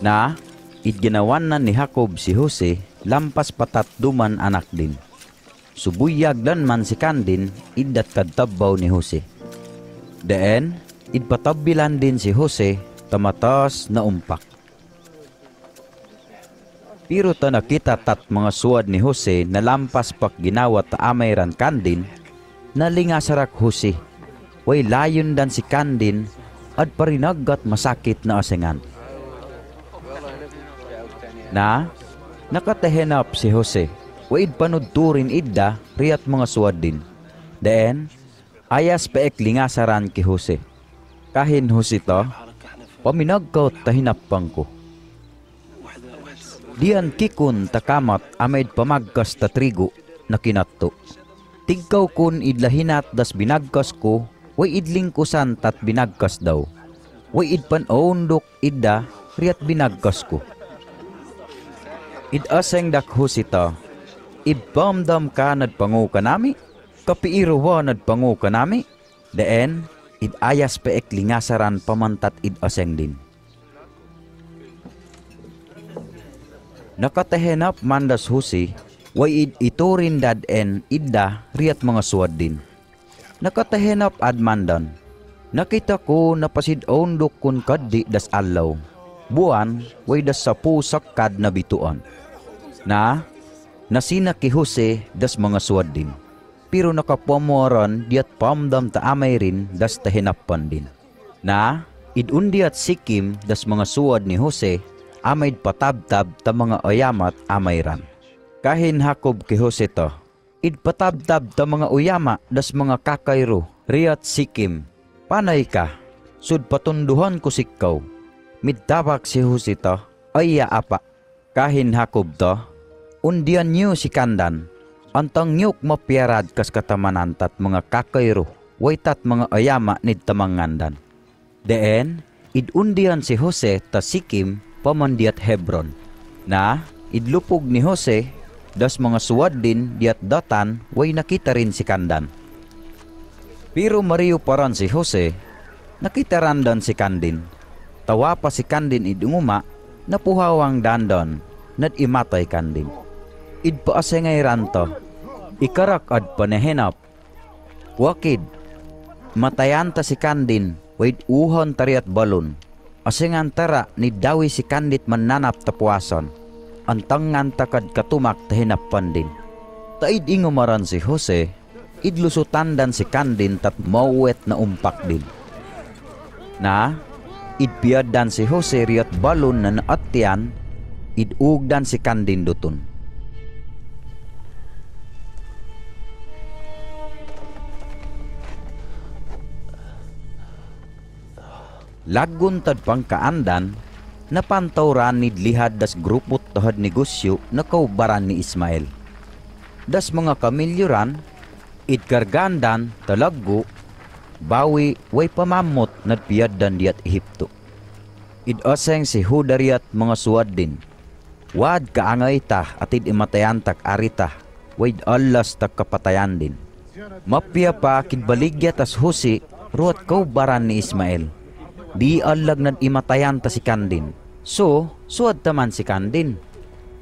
Na, idginawan na ni Jacob si Jose, lampas patat duman anak din. Subuyag dan man si Kandin, iddat kadtabaw ni Jose. Deen, idpatabilan din si Jose, tamatas na umpak. Pero ta nakita tat mga suwad ni Jose na lampas pak ginawa ta amayran Kandin, nalingasarak Jose. Way layon dan si Kandin, at parinagat masakit na asengan. Na, nakatehenap si Jose, waid panudturin idda, riyat mga suwad din. Deen, ayas paek lingasaran ki Jose. Kahin Jose to, paminagkaw tahinapang ko. Diyan kikun takamat amaid pamagkas ta trigo na kinato. Tigkaw kun idlahinat das binagkas ko, way idlingkusan tat binagkas daw. Way idpanaundok idda, riyat binagkas ko. Idaseng dakho sita, idpamdam ka nadpangu ka nami, kapiirawa nadpangu ka nami, deen, idayas paek lingasaran pamantat idaseng din. Nakatehenap mandas Jose, way iturin daden idda riyat mga suwad din. Nakatehenap admandan, nakita ko napasid ondok kun kaddi das alaw, buwan way das sapu sakkad na bituan. Na, nasina ki Jose das mga suwad din. Pero nakapamoran diat pamdam ta amay rin das tahinapan din. Na, idundi at sikim das mga suwad ni Jose, amayd patabtab ta mga oyamat amay ran. Kahin Jacob ki Jose to, idpatabtab ta mga uyama das mga kakayro, riyat sikim. Panay ka, sud patunduhan ko sikkaw. Midtabak si Jose to, aya apa. Kahin Jacob to, undian niyo si Kandan, antang niyok mapiarad kas katamanan tat mga kakayro, way tat mga ayama nid tamangandan. Deen, idundian si Jose ta sikim pamandiat Hebron. Na, idlupog ni Jose, das mga suwad din diat datan, way nakita rin si Kandan. Pero mariyo paran si Jose, nakita randan si Kandin. Tawa pa si Kandin idunguma, napuhawang dandan, nad imatay Kandin. Idpaasengay ranto, ikarak ad panehenap. Wakid, matayanta si Kandin, waid uhon tariat balon. Asengan tara ni dawi si Kandit mananap tapuason. Antangan takad katumak tahinapan din. Taid ingumaran si Jose, idlusutandan si Kandin tat mauwet na umpak din. Na, idpiadan si Jose riyat balon na naatian, idugdan si Kandin dutun. Lagun tad pangkaandan, napantawran ni lihad das grupot tahad negosyo na kaubaran ni Ismael. Das mga kamilyuran, idkargandan talaggo, bawi way pamamot nadpiyaddan diat Ehipto. Idaseng si Hudariyat mga suwad din. Wad kaangay ta atid imatayan tak arita, way alas tak kapatayan din. Mapya pa kidbaligya tas Jose, ruat kaubaran ni Ismael. Di alag nad imatayan ta si Kandin. So, suad taman si Kandin.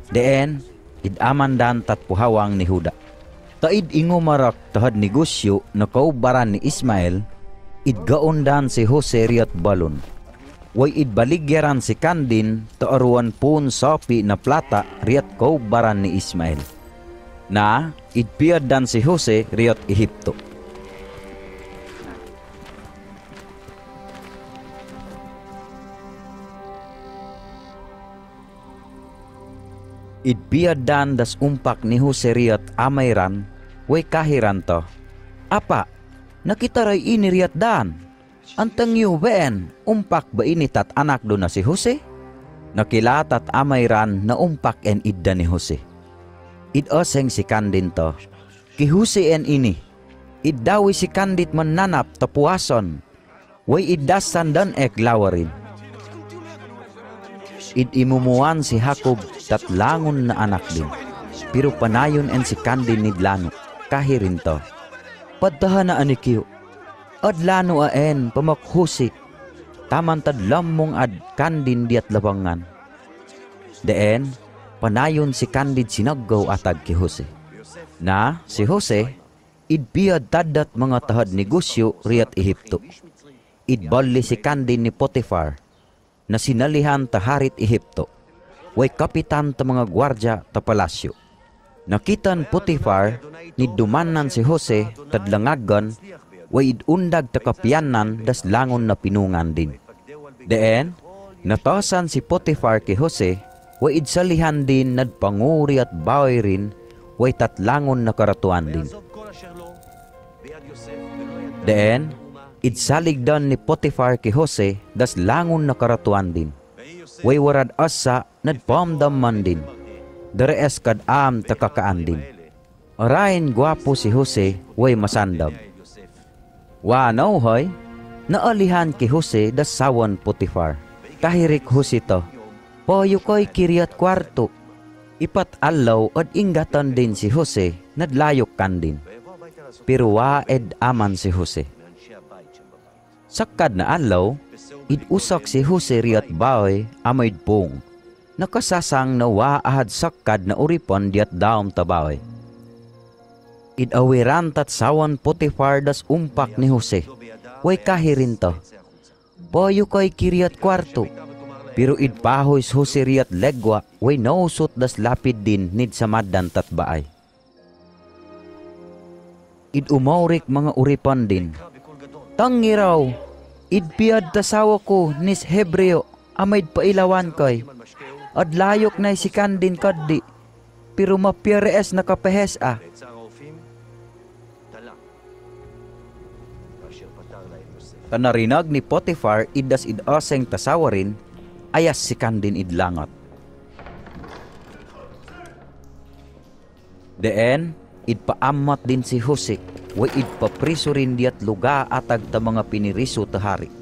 Deen, idamandan tat puhawang ni Huda. Taid ingumarak tahad negosyo na kaubaran ni Ismael, idgaundan si Jose riyat balon. Way idbaligyaran si Kandin taaruan pun sapi na plata riyat kaubaran ni Ismael. Na, idpiadan si Jose riyat Ehipto. Idpiadan das umpak ni Jose riyat amayran, way kahiran to. Apa, nakitaray ini riyat dan. Antang yu been, umpak ba ini tat anak do na si Jose? Nakilatat amayran na umpak en idda ni Jose. Idaseng si Kandin to, ki Jose en ini, iddawi si Kandit mananap tapuason, way iddasan dan ek lawarin. Idimumuan si Jacob tat langon na anak din. Pero panayon en si Kandin nidlanok, kahirin to. Padtahan na anikiyo, Adlano aen pamakhusi. Taman tadlam mong ad kandin diat labangan. Deen, panayon si Kandid sinaggaw atag ki Jose. Na si Jose, idbiyad tadat mga tahad negosyo riyat Ehipto. Idballi si Kandid ni Potiphar, na sinalihan ta harit Ehipto. Way kapitan ta mga gwardya ta palasyo. Nakitan Potiphar, ni dumanan si Jose, tadlangagan, way idundag ta kapianan das langon na pinungan din. Deen, natasan si Potiphar ki Jose, way idsalihan din nadpanguri at bawi rin, way tatlangon na karatuan din. Deen, idsaligdan ni Potiphar ki Jose, das langon na karatuan din. Way warad asa, nadpamdam man din. Darees kad am takakaan din. Arayin gwapo si Jose, way masandab. Wanaw hoy, naalihan ki Jose das sawan Potiphar. Kahirik Jose to, poyo ko'y kiriat kwarto. Ipat alaw at ingatan din si Jose, nadlayok kan din. Pero waed aman si Jose. Sakad na alaw, idusak si Jose riat baoy amayd pong. Nakasasang na waahad sakad na uripon diat daom tabaoy. Idawiran tat sawan Potiphar das umpak ni Jose. Way kahirin to. Poyo ko'y kiriat kwarto. Pero idpahoy Jose riat legwa, way nausot das lapid din nid samadan tat baay. Idumaurik mga uripan din. Tangiraw, idpiad tasawa ko nis Hebreo, amayd pailawan koy. Adlayok na si Kandin kaddi, pero mapiarees na kapehes a. Tanarinag ni Potiphar idas idaseng tasawarin, ayas si Kandin idlangot. Deen, idpaamat din si Jose, way idpapriso rin diat luga atag ta mga piniriso tahari.